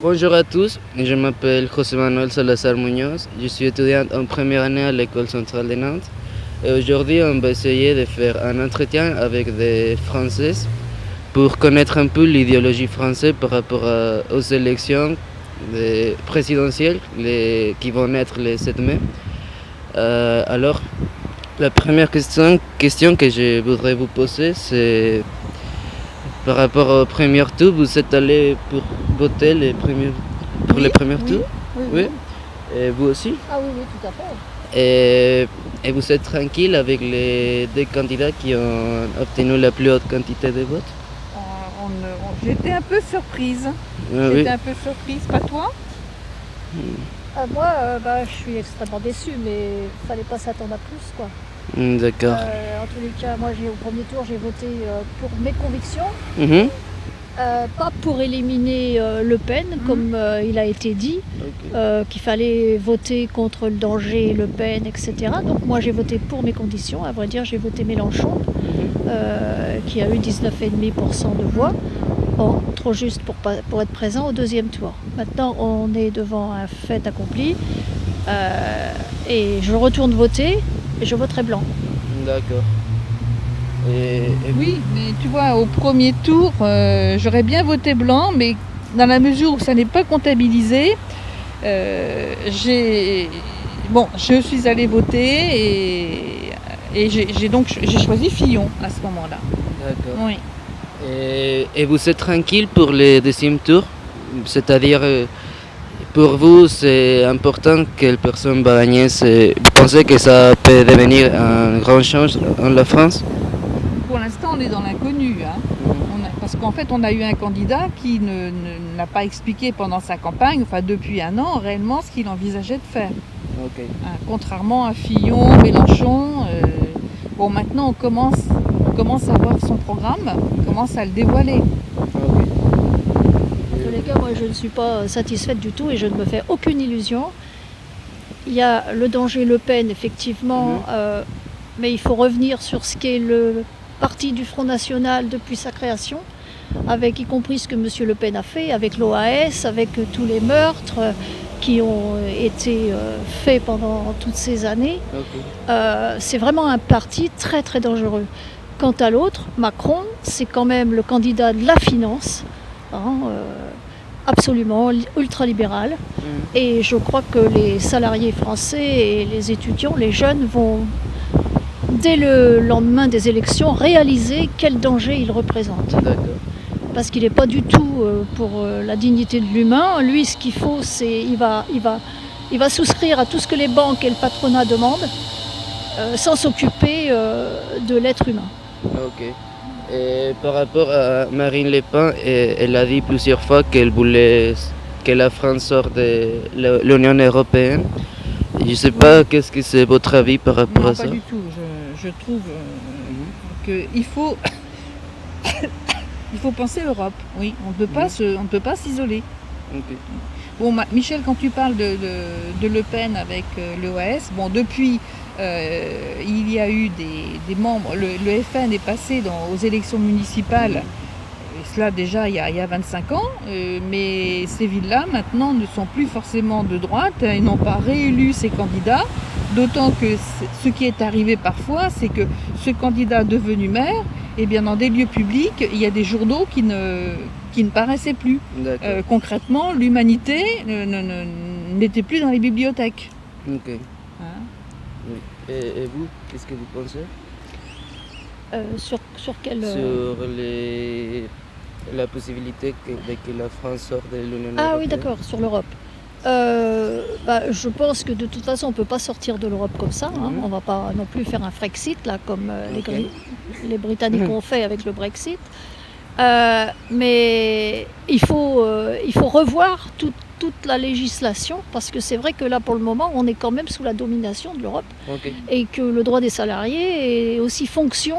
Bonjour à tous, je m'appelle José Manuel Salazar Muñoz, je suis étudiant en première année à l'École centrale de Nantes et aujourd'hui on va essayer de faire un entretien avec des Françaises pour connaître un peu l'idéologie française par rapport aux élections présidentielles qui vont être le 7 mai. Alors, la première question que je voudrais vous poser, c'est par rapport au premier tour, vous êtes allé pour voter pour les premiers tours? Oui. Et vous aussi? Ah oui, oui, tout à fait. Et vous êtes tranquille avec les deux candidats qui ont obtenu la plus haute quantité de votes? J'étais un peu surprise. Oui. Pas toi? Moi, je suis extrêmement déçue, mais il fallait pas s'attendre à plus, quoi. D'accord. En tous les cas, moi, au premier tour, j'ai voté pour mes convictions, Mhm. pas pour éliminer Le Pen, comme il a été dit, Ok. qu'il fallait voter contre le danger, Le Pen, etc. Donc moi, j'ai voté pour mes convictions. À vrai dire, j'ai voté Mélenchon, qui a eu 19,5% de voix. Bon, trop juste pour être présent au deuxième tour. Maintenant, on est devant un fait accompli et je retourne voter et je voterai blanc. D'accord. Et Oui, mais tu vois, au premier tour, j'aurais bien voté blanc, mais dans la mesure où ça n'est pas comptabilisé, je suis allée voter et j'ai choisi Fillon à ce moment-là. D'accord. Oui. Et vous êtes tranquille pour le deuxième tour? C'est-à-dire, pour vous, c'est important quelle personne va gagner? Vous pensez que ça peut devenir un grand change en la France? Pour l'instant, on est dans l'inconnu, hein. Parce qu'en fait, on a eu un candidat qui n'a pas expliqué pendant sa campagne, enfin depuis un an, réellement ce qu'il envisageait de faire. Ok. Hein, contrairement à Fillon, Mélenchon. Maintenant, on commence à voir son programme, on commence à le dévoiler. Ok. En tous les cas, moi, je ne suis pas satisfaite du tout et je ne me fais aucune illusion. Il y a le danger Le Pen, effectivement, mais il faut revenir sur ce qu'est le parti du Front National depuis sa création, avec y compris ce que M. Le Pen a fait, avec l'OAS, avec tous les meurtres qui ont été faits pendant toutes ces années. Ok. C'est vraiment un parti très très dangereux. Quant à l'autre, Macron, c'est quand même le candidat de la finance, absolument ultralibéral. Et je crois que les salariés français et les étudiants, les jeunes, vont, dès le lendemain des élections, réaliser quel danger il représente. D'accord. Parce qu'il n'est pas du tout pour la dignité de l'humain. Lui, ce qu'il faut, c'est il va souscrire à tout ce que les banques et le patronat demandent, sans s'occuper de l'être humain. Ok. Et par rapport à Marine Le Pen, elle a dit plusieurs fois qu'elle voulait que la France sorte de l'Union européenne. Je ne sais pas, qu'est-ce que c'est votre avis par rapport Non, à ça? pas du tout. Je trouve qu'il faut, il faut penser Europe. Oui, on ne peut pas s'isoler. Ok. Bon, Michel, quand tu parles de Le Pen avec l'OAS, depuis, il y a eu des membres, le FN est passé aux élections municipales, et cela déjà il y a 25 ans, mais ces villes-là maintenant ne sont plus forcément de droite, ils n'ont pas réélu ces candidats, d'autant que ce qui est arrivé parfois, c'est que ce candidat devenu maire, eh bien, dans des lieux publics, il y a des journaux qui ne paraissaient plus. Concrètement, l'humanité n'était plus dans les bibliothèques. Ok. Hein? Oui. Et vous, qu'est-ce que vous pensez? Sur quel... Sur la possibilité que la France sorte de l'Union européenne? Ah oui, d'accord, sur l'Europe. Je pense que de toute façon, on ne peut pas sortir de l'Europe comme ça. On ne va pas non plus faire un Frexit, là, comme les Britanniques ont fait avec le Brexit. Mais il faut revoir toute la législation, parce que c'est vrai que là, pour le moment, on est quand même sous la domination de l'Europe. Ok. Et que le droit des salariés est aussi fonction.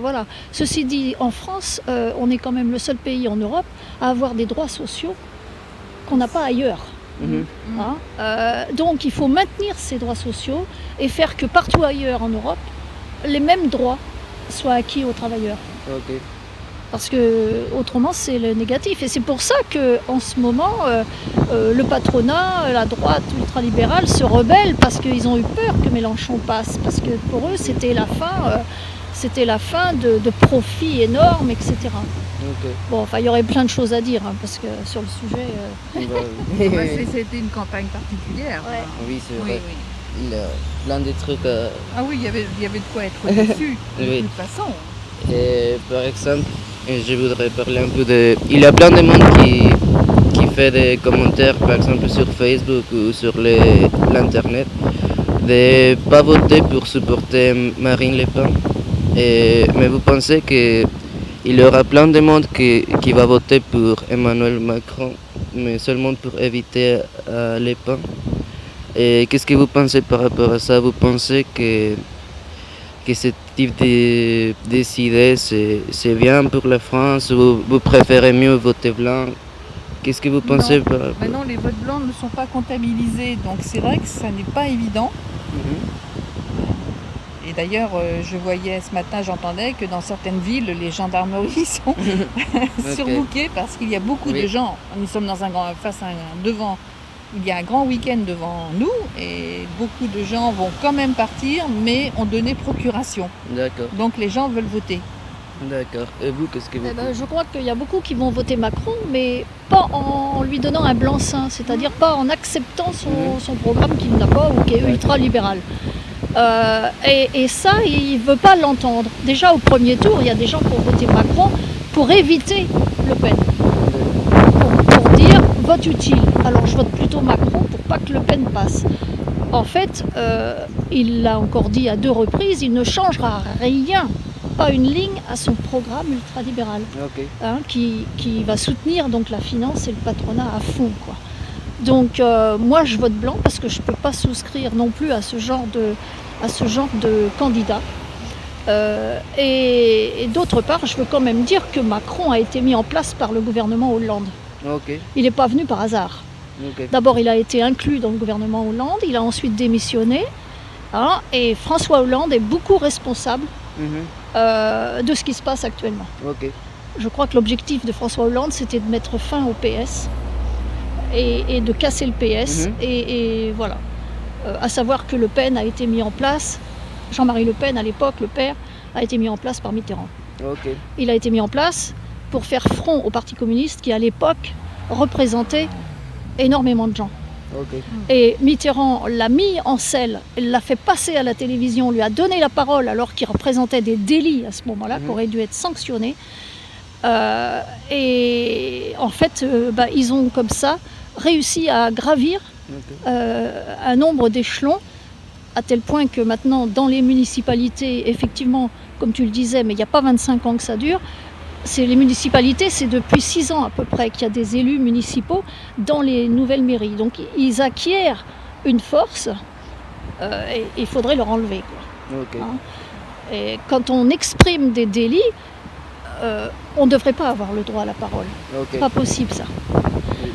Voilà. Ceci dit, en France, on est quand même le seul pays en Europe à avoir des droits sociaux qu'on n'a pas ailleurs. Donc il faut maintenir ces droits sociaux et faire que partout ailleurs en Europe, les mêmes droits soient acquis aux travailleurs. Ok. Parce que autrement c'est le négatif. Et c'est pour ça qu'en ce moment, le patronat, la droite ultralibérale se rebelle parce qu'ils ont eu peur que Mélenchon passe. Parce que pour eux c'était la fin de profits énormes, etc. Ok. Bon, enfin il y aurait plein de choses à dire, hein, parce que sur le sujet... Bah, c'était une campagne particulière. Ouais. Oui, c'est Oui, vrai. oui. Il a plein de trucs. Ah oui, il y avait de quoi être déçu, de Oui. toute façon. Et par exemple, je voudrais parler un peu de. Il y a plein de monde qui fait des commentaires, par exemple sur Facebook ou sur l'internet, de pas voter pour supporter Marine Le Pen. Mais vous pensez qu'il y aura plein de monde qui va voter pour Emmanuel Macron, mais seulement pour éviter Le Pen. Et qu'est-ce que vous pensez par rapport à ça? Vous pensez que ce type d'idées, c'est bien pour la France? Vous préférez mieux voter blanc? Qu'est-ce que vous pensez Non. par rapport? Maintenant, les votes blancs ne sont pas comptabilisés, donc c'est vrai que ça n'est pas évident. Mhm. Et d'ailleurs, je voyais ce matin, j'entendais que dans certaines villes, les gendarmeries sont surbookées parce qu'il y a beaucoup de gens. Nous sommes dans il y a un grand week-end devant nous et beaucoup de gens vont quand même partir, mais ont donné procuration. D'accord, Donc les gens veulent voter. d'accord. Et vous, qu'est-ce que vous Eh ben, je crois qu'il y a beaucoup qui vont voter Macron, mais pas en lui donnant un blanc-seing, c'est-à-dire pas en acceptant son programme qu'il n'a pas ou qui est ultra-libéral. Et ça, il ne veut pas l'entendre. Déjà au premier tour, il y a des gens qui ont voté Macron pour éviter Le Pen. Pour dire vote utile. Alors je vote plutôt Macron pour pas que Le Pen passe. En fait, il l'a encore dit à 2 reprises, il ne changera rien, pas une ligne à son programme ultralibéral, Ok. hein, qui va soutenir donc la finance et le patronat à fond, quoi. Donc moi je vote blanc parce que je ne peux pas souscrire non plus à ce genre de candidat. Et d'autre part, je veux quand même dire que Macron a été mis en place par le gouvernement Hollande. Ok. Il n'est pas venu par hasard. Ok. D'abord, il a été inclus dans le gouvernement Hollande, il a ensuite démissionné, hein, et François Hollande est beaucoup responsable Mhm. de ce qui se passe actuellement. Ok. Je crois que l'objectif de François Hollande, c'était de mettre fin au PS et de casser le PS. Mhm. Et voilà. À savoir que Le Pen a été mis en place, Jean-Marie Le Pen à l'époque, le père, a été mis en place par Mitterrand. Ok. Il a été mis en place pour faire front au Parti communiste qui à l'époque représentait énormément de gens. Ok. Et Mitterrand l'a mis en selle, l'a fait passer à la télévision, lui a donné la parole alors qu'il représentait des délits à ce moment-là, qui auraient dû être sanctionnés. Et en fait, ils ont comme ça réussi à gravir Ok. un nombre d'échelons, à tel point que maintenant, dans les municipalités, effectivement, comme tu le disais, mais il n'y a pas 25 ans que ça dure, les municipalités, c'est depuis 6 ans à peu près qu'il y a des élus municipaux dans les nouvelles mairies. Donc ils acquièrent une force et il faudrait leur enlever, quoi. Ok. Hein. Et quand on exprime des délits, on ne devrait pas avoir le droit à la parole. Ok. Pas possible ça. Oui,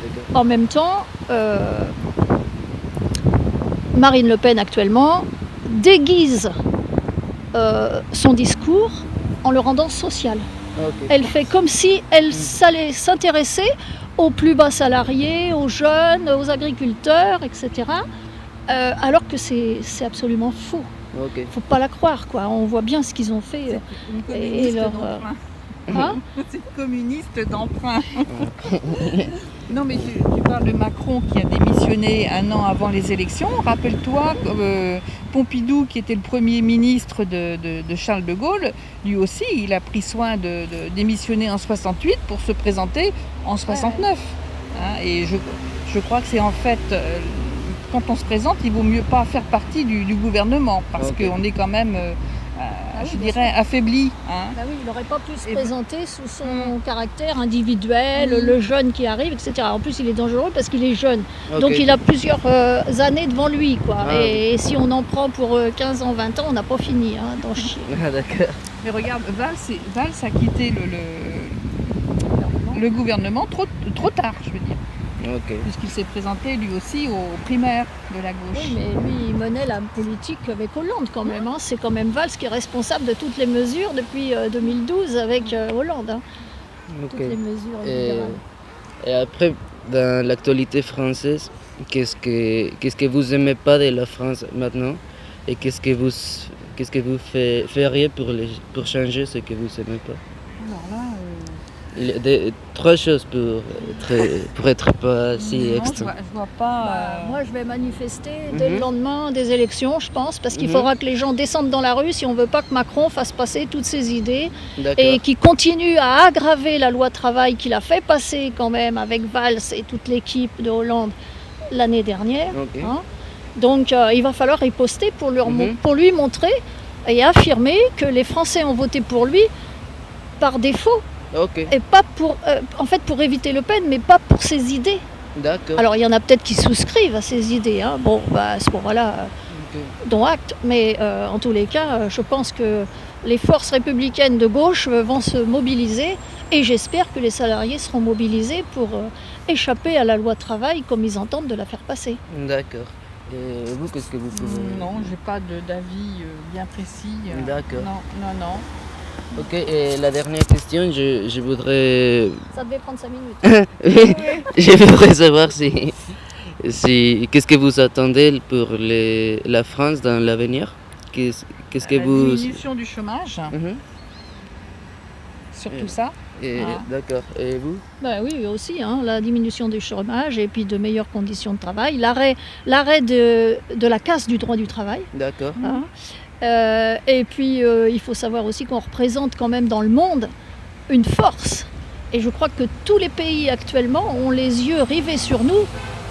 d'accord. En même temps, Marine Le Pen actuellement déguise son discours en le rendant social. Ok. Elle fait comme si elle allait s'intéresser aux plus bas salariés, aux jeunes, aux agriculteurs, etc. Alors que c'est absolument faux. Ok. Il ne faut pas la croire, quoi. On voit bien ce qu'ils ont fait. Une Et communiste leur, d'emprunt. Hein. C'est une communiste d'emprunt. Non, mais tu parles de Macron qui a démissionné 1 an avant les élections. Rappelle-toi, Pompidou, qui était le premier ministre de Charles de Gaulle, lui aussi, il a pris soin de démissionner en 68 pour se présenter en 69. Hein, et je crois que c'est en fait, quand on se présente, il vaut mieux pas faire partie du gouvernement, parce Ok. qu'on est quand même, oui, je bien dirais, affaibli. Hein. Bah oui, il n'aurait pas pu se Et présenter sous son caractère individuel, le jeune qui arrive, etc. En plus, il est dangereux parce qu'il est jeune. Ok. Donc il a plusieurs années devant lui, quoi. Ah, et si on en prend pour 15 ans, 20 ans, on n'a pas fini, hein, d'en chier. Ah, d'accord. Mais regarde, Valls a quitté le gouvernement trop tard, je veux dire. Ok. puisqu'il s'est présenté lui aussi aux primaires de la gauche. Oui, mais lui, il menait la politique avec Hollande quand même. Hein. C'est quand même Valls qui est responsable de toutes les mesures depuis 2012 avec Hollande. Hein. Toutes les mesures Et, libérales. et après, dans l'actualité française, qu'est-ce que vous aimez pas de la France maintenant et qu'est-ce que vous feriez pour changer ce que vous aimez pas? Alors là, Il y a trois choses pour être pas si non, je extrême. vois pas. Moi, je vais manifester dès le Mhm. lendemain des élections, je pense, parce qu'il Mhm. faudra que les gens descendent dans la rue si on ne veut pas que Macron fasse passer toutes ses idées et D'accord. qu'il continue à aggraver la loi travail qu'il a fait passer quand même avec Valls et toute l'équipe de Hollande l'année dernière. Ok. Hein. Donc, il va falloir riposter Mhm. pour lui montrer et affirmer que les Français ont voté pour lui par défaut Ok. et pas pour, en fait, pour éviter Le Pen, mais pas pour ses idées. D'accord. Alors il y en a peut-être qui souscrivent à ces idées, hein. Bon, bah, à ce moment-là, Ok. dont acte, mais en tous les cas, je pense que les forces républicaines de gauche vont se mobiliser et j'espère que les salariés seront mobilisés pour échapper à la loi travail comme ils entendent de la faire passer. D'accord. Et vous, qu'est-ce que vous pouvez... Non, j'ai pas d'avis bien précis. D'accord. Non. Ok, et la dernière question, je voudrais... Ça devait prendre 5 minutes. Je voudrais savoir qu'est-ce que vous attendez pour la France dans l'avenir? Qu'est-ce que La vous... diminution du chômage, Mhm. surtout ça. Et- Ah. D'accord. Et vous? Ben oui, aussi, hein, la diminution du chômage et puis de meilleures conditions de travail, l'arrêt de la casse du droit du travail. D'accord. Hein. Et puis, il faut savoir aussi qu'on représente quand même dans le monde une force. Et je crois que tous les pays actuellement ont les yeux rivés sur nous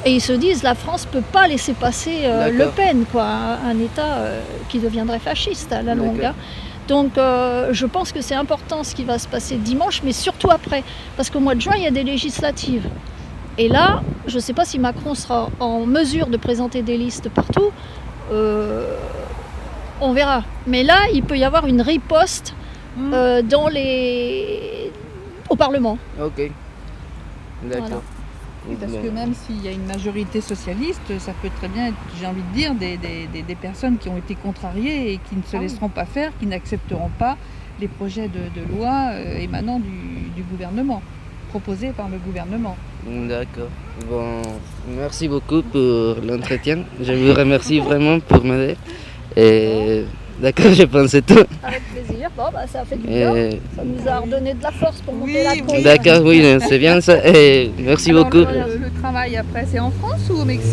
et ils se disent la France ne peut pas laisser passer Le D'accord. Pen, quoi, un État qui deviendrait fasciste à la longue. D'accord. Hein. Donc, je pense que c'est important ce qui va se passer dimanche, mais surtout après. Parce qu'au mois de juin, il y a des législatives. Et là, je ne sais pas si Macron sera en mesure de présenter des listes partout. On verra. Mais là, il peut y avoir une riposte au Parlement. Ok. D'accord. Oui, parce Bon. que même s'il y a une majorité socialiste, ça peut très bien être, j'ai envie de dire, des personnes qui ont été contrariées et qui ne se laisseront pas faire, qui n'accepteront pas les projets de loi émanant du gouvernement, proposés par le gouvernement. D'accord. Bon, merci beaucoup pour l'entretien. Je vous remercie vraiment pour m'aider. Et d'accord, je pensais tout. Avec plaisir. Bon, bah, ça a fait du bien. Et- Ça nous a redonné de la force pour monter Oui, la oui. côte. D'accord, oui, c'est bien ça. Et merci Alors, beaucoup. le travail après, c'est en France ou au Mexique?